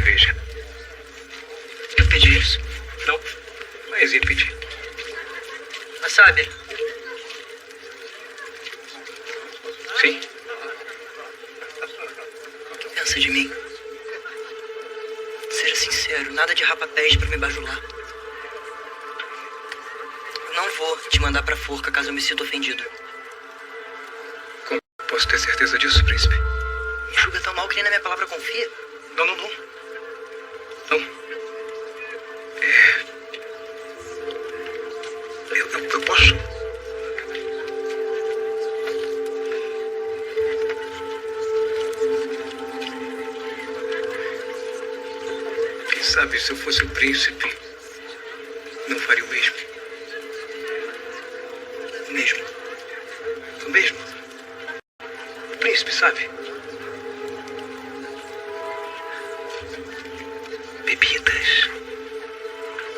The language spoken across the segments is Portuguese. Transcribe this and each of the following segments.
cerveja. Eu pedi isso. Não, mas ia pedir. Wasabi. Sim? O que pensa de mim? Seja sincero, nada de rapapés pra me bajular. Eu não vou te mandar pra forca caso eu me sinta ofendido. Como posso ter certeza disso, príncipe? Me julga tão mal que nem na minha palavra confia. Não. Não. Eu posso... Quem sabe se eu fosse o príncipe, não faria o mesmo. O mesmo. O príncipe, sabe? Bebidas.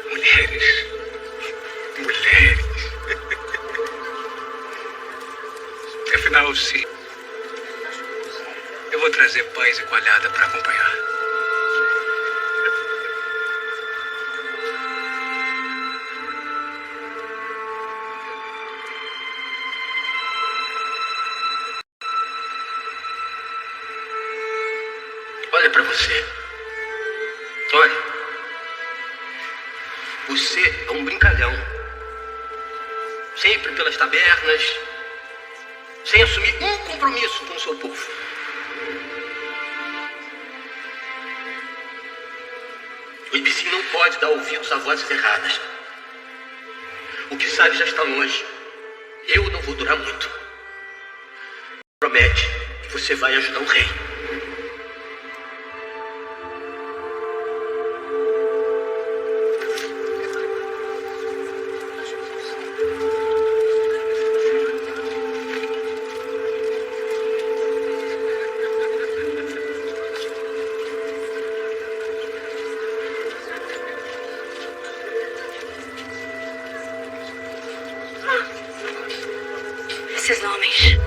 Mulheres. Afinal, sim. Eu vou trazer pães e coalhada para acompanhar. Olha pra você. Olha. Você é um brincalhão. Sempre pelas tabernas, sem assumir um compromisso com o seu povo. O Ibicim não pode dar ouvidos a vozes erradas. O que sabe já está longe. Eu não vou durar muito. Promete que você vai ajudar o rei. Esses homens.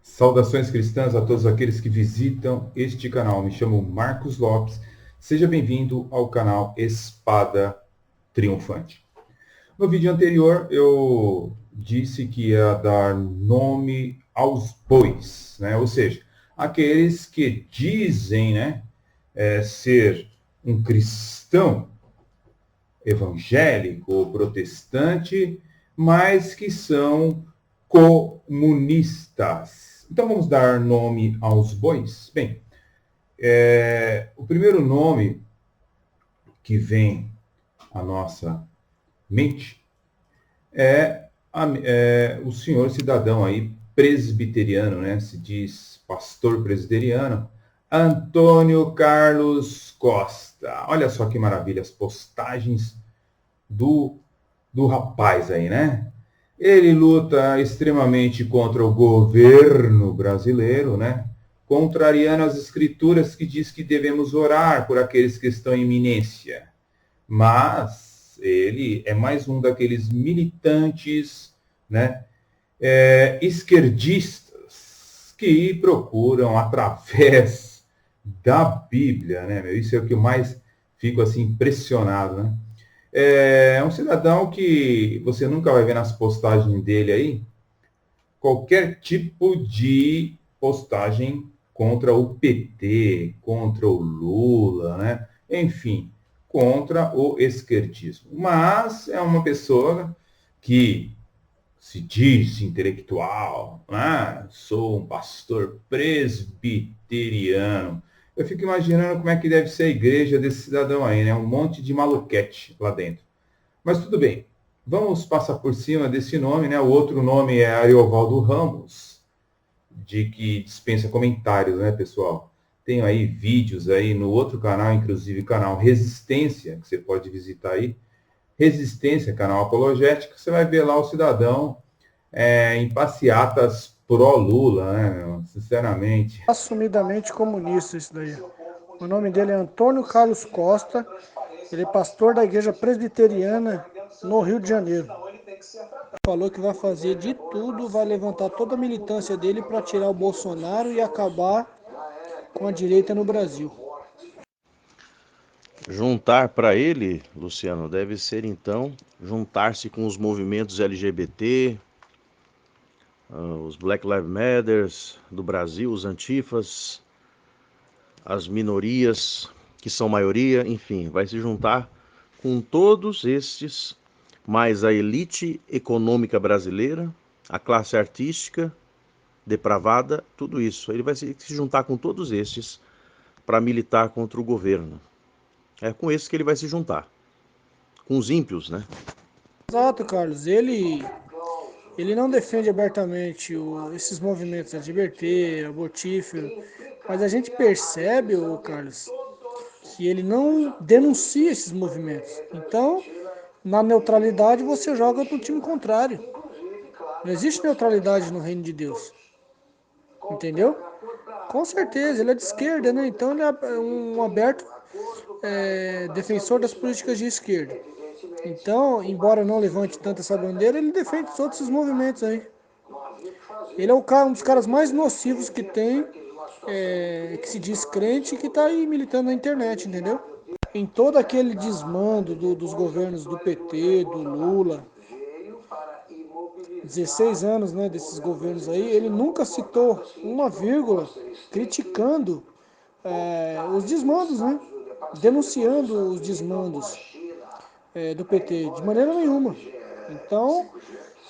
Saudações cristãs a todos aqueles que visitam este canal. Me chamo Marcos Lopes. Seja bem-vindo ao canal Espada Triunfante. No vídeo anterior eu disse que ia dar nome aos bois, né? Ou seja, aqueles que dizem, né, ser um cristão evangélico ou protestante, mas que são comunistas. Então vamos dar nome aos bois? Bem, o primeiro nome que vem à nossa mente é o senhor cidadão aí presbiteriano, né? Se diz pastor presbiteriano, Antônio Carlos Costa. Olha só que maravilha as postagens do rapaz aí, né? Ele luta extremamente contra o governo brasileiro, né? Contrariando as escrituras que diz que devemos orar por aqueles que estão em iminência. Mas ele é mais um daqueles militantes, né? Esquerdistas que procuram através da Bíblia, né? Isso é o que eu mais fico assim impressionado, né? É um cidadão que você nunca vai ver nas postagens dele aí qualquer tipo de postagem contra o PT, contra o Lula, né? Enfim, contra o esquerdismo. Mas é uma pessoa que se diz intelectual, né? Sou um pastor presbiteriano. Eu fico imaginando como é que deve ser a igreja desse cidadão aí, né? Um monte de maluquete lá dentro. Mas tudo bem, vamos passar por cima desse nome, né? O outro nome é Ariovaldo Ramos, de que dispensa comentários, né, pessoal? Tenho aí vídeos aí no outro canal, inclusive canal Resistência, que você pode visitar aí. Resistência, canal apologético, você vai ver lá o cidadão em passeatas pró-Lula, né? Sinceramente. Assumidamente comunista isso daí. O nome dele é Antônio Carlos Costa, ele é pastor da igreja presbiteriana no Rio de Janeiro. falou que vai fazer de tudo, vai levantar toda a militância dele para tirar o Bolsonaro e acabar com a direita no Brasil. Juntar para ele, Luciano, deve ser então juntar-se com os movimentos LGBT, os Black Lives Matter do Brasil, os antifas, as minorias, que são maioria, enfim, vai se juntar com todos estes, mais a elite econômica brasileira, a classe artística depravada, tudo isso. Ele vai se juntar com todos estes para militar contra o governo. É com esses que ele vai se juntar. Com os ímpios, né? Exato, Carlos. Ele não defende abertamente esses movimentos LGBT, abortífero, mas a gente percebe, Carlos, que ele não denuncia esses movimentos. Então, na neutralidade, você joga para o time contrário. Não existe neutralidade no reino de Deus. Entendeu? Com certeza, ele é de esquerda, né? Então ele é um aberto defensor das políticas de esquerda. Então, embora não levante tanto essa bandeira, ele defende todos esses movimentos aí. Ele é um dos caras mais nocivos que tem, que se diz crente e que está aí militando na internet, entendeu? Em todo aquele desmando dos governos do PT, do Lula, 16 anos, né, desses governos aí, ele nunca citou uma vírgula criticando os desmandos, né? Denunciando os desmandos do PT, de maneira nenhuma. Então,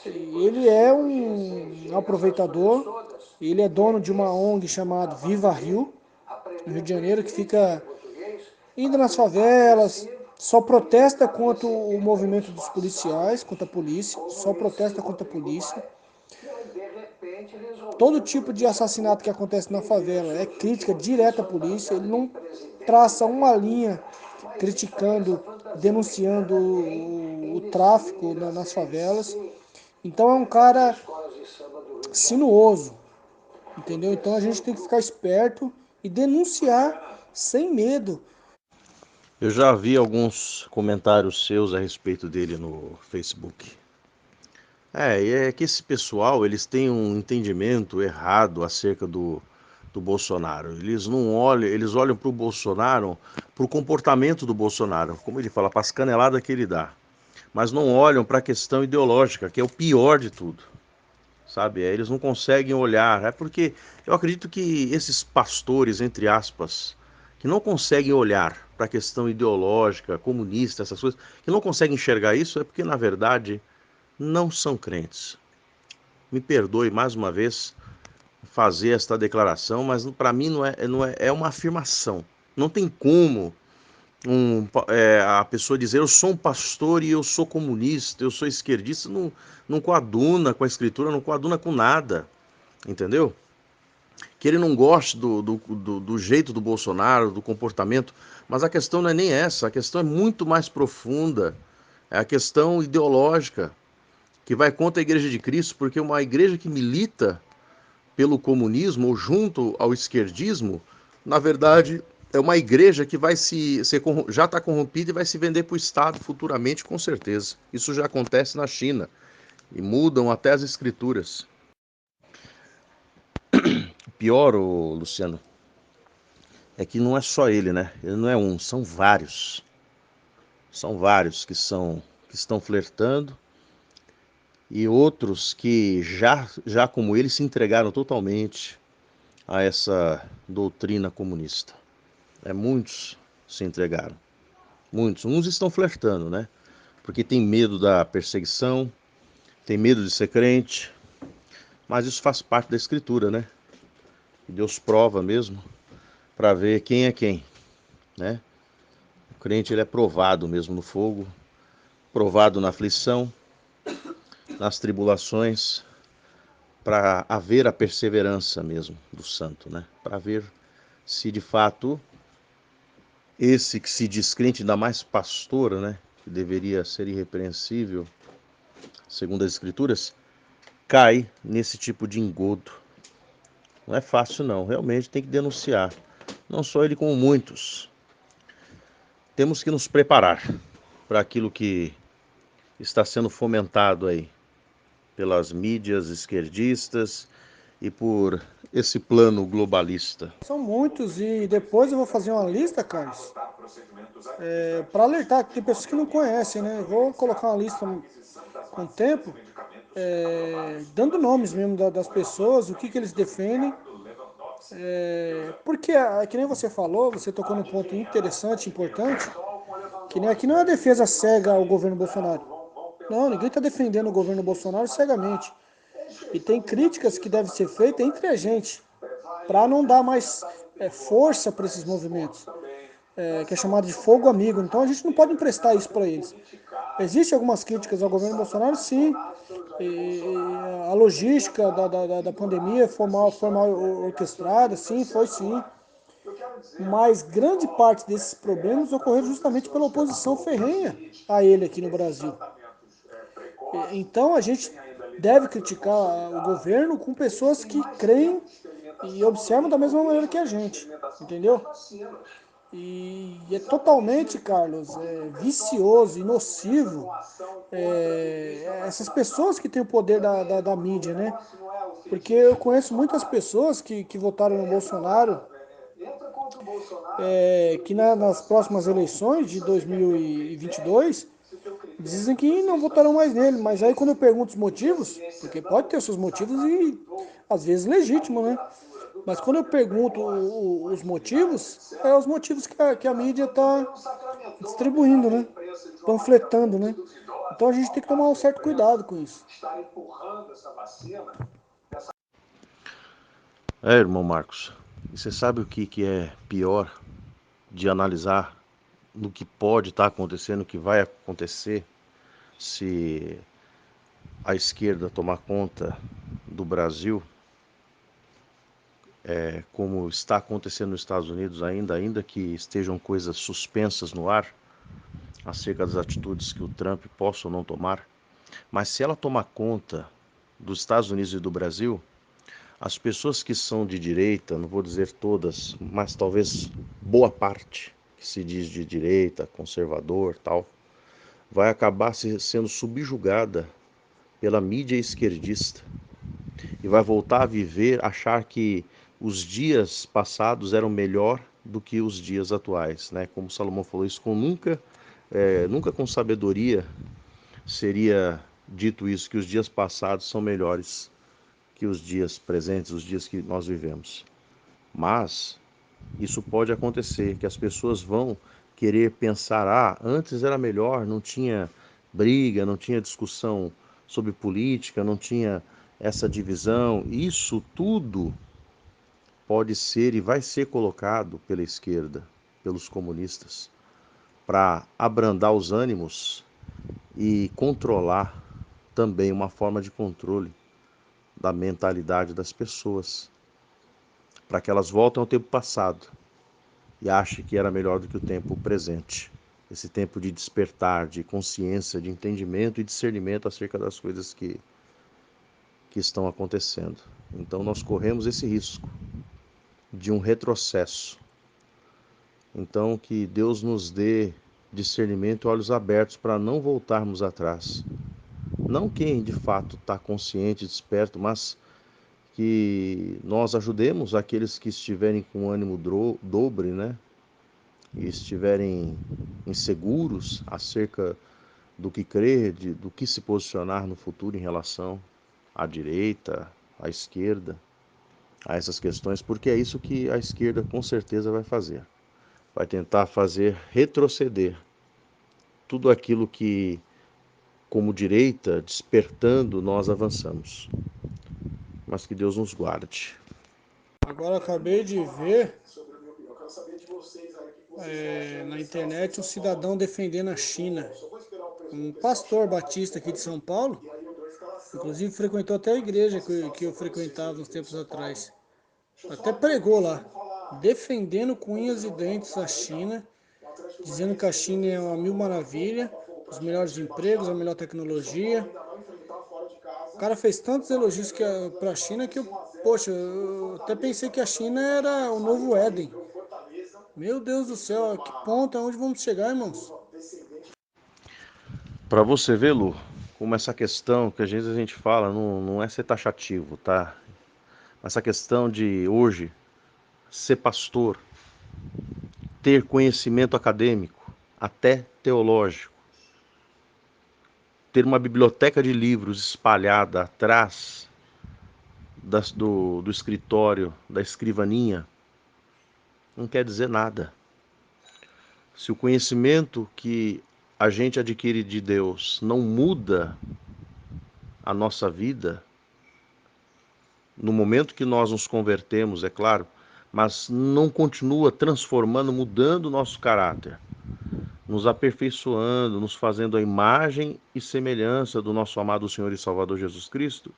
ele é um aproveitador, ele é dono de uma ONG chamada Viva Rio, no Rio de Janeiro, que fica indo nas favelas, só protesta contra o movimento dos policiais, contra a polícia, só protesta contra a polícia. Todo tipo de assassinato que acontece na favela é crítica direta à polícia, ele não traça uma linha criticando, denunciando o tráfico nas favelas. Então é um cara sinuoso, entendeu? Então a gente tem que ficar esperto e denunciar sem medo. Eu já vi alguns comentários seus a respeito dele no Facebook. E é que esse pessoal, eles têm um entendimento errado acerca do Bolsonaro. Eles não olham, eles olham para o Bolsonaro, para o comportamento do Bolsonaro, como ele fala, para as caneladas que ele dá. Mas não olham para a questão ideológica, que é o pior de tudo. Sabe? Eles não conseguem olhar. É porque eu acredito que esses pastores, entre aspas, que não conseguem olhar para a questão ideológica, comunista, essas coisas, que não conseguem enxergar isso, é porque, na verdade, não são crentes. Me perdoe mais uma vez fazer esta declaração, mas para mim é uma afirmação. Não tem como a pessoa dizer eu sou um pastor e eu sou comunista, eu sou esquerdista, não coaduna com a escritura, não coaduna com nada, entendeu? Que ele não goste do jeito do Bolsonaro, do comportamento, mas a questão não é nem essa, a questão é muito mais profunda, é a questão ideológica, que vai contra a Igreja de Cristo, porque uma igreja que milita pelo comunismo ou junto ao esquerdismo, na verdade, é uma igreja que já está corrompida e vai se vender para o Estado futuramente, com certeza. Isso já acontece na China e mudam até as escrituras. O pior, Luciano, é que não é só ele, né? Ele não é um, são vários. São vários que estão flertando e outros que já como ele se entregaram totalmente a essa doutrina comunista. Muitos se entregaram. Muitos. Uns estão flertando, né? Porque tem medo da perseguição, tem medo de ser crente, mas isso faz parte da escritura, né? E Deus prova mesmo para ver quem é quem, né? O crente, ele é provado mesmo no fogo, provado na aflição, nas tribulações, para haver a perseverança mesmo do santo, né? Para ver se de fato esse que se diz crente, ainda mais pastor, né? Que deveria ser irrepreensível, segundo as escrituras, cai nesse tipo de engodo. Não é fácil não, realmente tem que denunciar. Não só ele, como muitos. Temos que nos preparar para aquilo que está sendo fomentado aí. pelas mídias esquerdistas e por esse plano globalista? São muitos e depois eu vou fazer uma lista, Carlos, para alertar, que tem pessoas que não conhecem, né? Eu vou colocar uma lista com o tempo, dando nomes mesmo das pessoas, o que eles defendem. Porque, que nem você falou, você tocou num ponto interessante, importante, que nem aqui não é uma defesa cega ao governo Bolsonaro. Não, ninguém está defendendo o governo Bolsonaro cegamente. E tem críticas que devem ser feitas entre a gente, para não dar mais força para esses movimentos, que é chamado de fogo amigo. Então a gente não pode emprestar isso para eles. Existem algumas críticas ao governo Bolsonaro, sim. E a logística da pandemia foi mal orquestrada, sim, foi sim. Mas grande parte desses problemas ocorreram justamente pela oposição ferrenha a ele aqui no Brasil. Então a gente deve criticar o governo com pessoas que creem e observam da mesma maneira que a gente, entendeu? E é totalmente, Carlos, vicioso e nocivo essas pessoas que têm o poder da mídia, né? Porque eu conheço muitas pessoas que votaram no Bolsonaro, que nas próximas eleições de 2022 dizem que não votarão mais nele, mas aí quando eu pergunto os motivos, porque pode ter os seus motivos e às vezes legítimo, né? Mas quando eu pergunto os motivos, os motivos que a mídia está distribuindo, né? Panfletando, né? Então a gente tem que tomar um certo cuidado com isso. Irmão Marcos, e você sabe o que é pior de analisar no que pode estar acontecendo, o que vai acontecer se a esquerda tomar conta do Brasil, como está acontecendo nos Estados Unidos ainda que estejam coisas suspensas no ar, acerca das atitudes que o Trump possa ou não tomar, mas se ela tomar conta dos Estados Unidos e do Brasil, as pessoas que são de direita, não vou dizer todas, mas talvez boa parte que se diz de direita, conservador, tal, vai acabar sendo subjugada pela mídia esquerdista e vai voltar a viver, achar que os dias passados eram melhor do que os dias atuais, né? Como Salomão falou isso, nunca com sabedoria seria dito isso, que os dias passados são melhores que os dias presentes, os dias que nós vivemos. Mas isso pode acontecer, que as pessoas vão querer pensar, antes era melhor, não tinha briga, não tinha discussão sobre política, não tinha essa divisão. Isso tudo pode ser e vai ser colocado pela esquerda, pelos comunistas, para abrandar os ânimos e controlar também, uma forma de controle da mentalidade das pessoas, para que elas voltem ao tempo passado e achem que era melhor do que o tempo presente. Esse tempo de despertar, de consciência, de entendimento e discernimento acerca das coisas que estão acontecendo. Então nós corremos esse risco de um retrocesso. Então que Deus nos dê discernimento e olhos abertos para não voltarmos atrás. Não quem de fato está consciente, desperto, mas que nós ajudemos aqueles que estiverem com ânimo dobre, né? E estiverem inseguros acerca do que crer, do que se posicionar no futuro em relação à direita, à esquerda, a essas questões, porque é isso que a esquerda com certeza vai fazer. Vai tentar fazer retroceder tudo aquilo que, como direita, despertando, nós avançamos. Mas que Deus nos guarde. Agora acabei de ver na internet um cidadão defendendo a China. Um pastor batista aqui de São Paulo, inclusive frequentou até a igreja que eu frequentava uns tempos atrás. Até pregou lá, defendendo com unhas e dentes a China, dizendo que a China é uma mil maravilha, os melhores empregos, a melhor tecnologia. O cara fez tantos elogios para a China que eu até pensei que a China era o novo Éden. Meu Deus do céu, a que ponto, aonde vamos chegar, irmãos? Para você ver, Lu, como essa questão que às vezes a gente fala, não é ser taxativo, tá? Essa questão de hoje ser pastor, ter conhecimento acadêmico, até teológico, ter uma biblioteca de livros espalhada atrás do escritório, da escrivaninha, não quer dizer nada. Se o conhecimento que a gente adquire de Deus não muda a nossa vida, no momento que nós nos convertemos, é claro, mas não continua transformando, mudando o nosso caráter, nos aperfeiçoando, nos fazendo a imagem e semelhança do nosso amado Senhor e Salvador Jesus Cristo,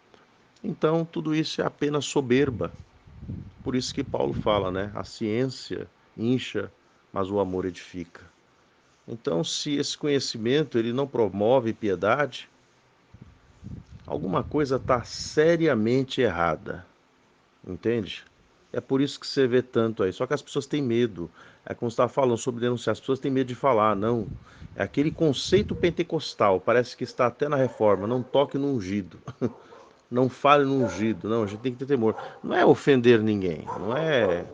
então tudo isso é apenas soberba. Por isso que Paulo fala, né? A ciência incha, mas o amor edifica. Então, se esse conhecimento ele não promove piedade, alguma coisa está seriamente errada, entende? É por isso que você vê tanto aí. Só que as pessoas têm medo. É como você estava falando sobre denunciar. As pessoas têm medo de falar. Não. É aquele conceito pentecostal. Parece que está até na reforma. Não toque no ungido. Não fale no ungido. Não, a gente tem que ter temor. Não é ofender ninguém. Não é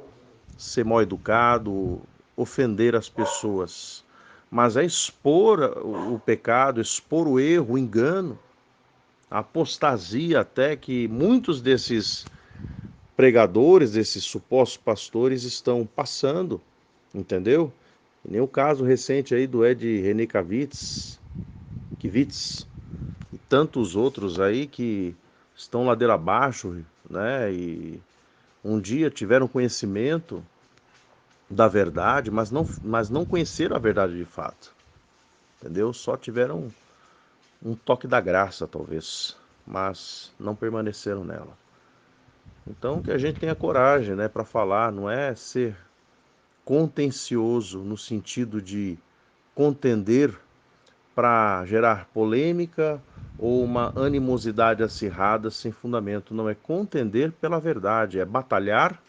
ser mal educado, ofender as pessoas. Mas é expor o pecado, expor o erro, o engano, a apostasia até que muitos desses pregadores, desses supostos pastores estão passando, entendeu? E nem o caso recente aí do Ed René Kivitz e tantos outros aí que estão ladeira abaixo, né? E um dia tiveram conhecimento da verdade, mas não conheceram a verdade de fato, entendeu? Só tiveram um toque da graça, talvez, mas não permaneceram nela. Então que a gente tenha coragem, né, para falar, não é ser contencioso no sentido de contender para gerar polêmica ou uma animosidade acirrada sem fundamento. Não, é contender pela verdade, é batalhar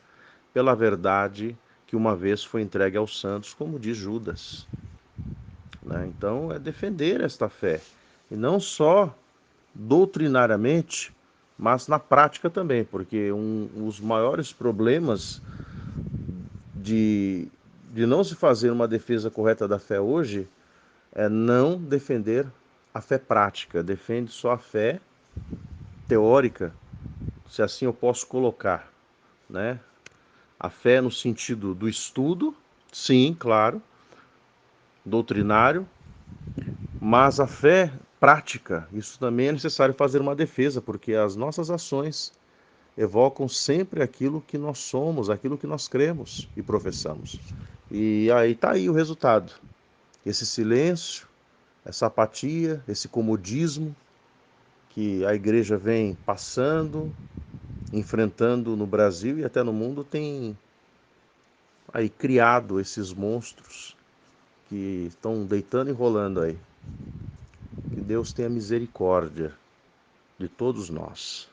pela verdade que uma vez foi entregue aos santos, como diz Judas, né? Então é defender esta fé, e não só doutrinariamente, mas na prática também, porque os maiores problemas de, de não se fazer uma defesa correta da fé hoje é não defender a fé prática, defende só a fé teórica, se assim eu posso colocar, né? A fé no sentido do estudo, sim, claro, doutrinário, mas a fé prática, isso também é necessário fazer uma defesa, porque as nossas ações evocam sempre aquilo que nós somos, aquilo que nós cremos e professamos. E aí está aí o resultado. Esse silêncio, essa apatia, esse comodismo que a igreja vem passando, enfrentando no Brasil e até no mundo, tem aí criado esses monstros que estão deitando e rolando aí. Que Deus tenha misericórdia de todos nós.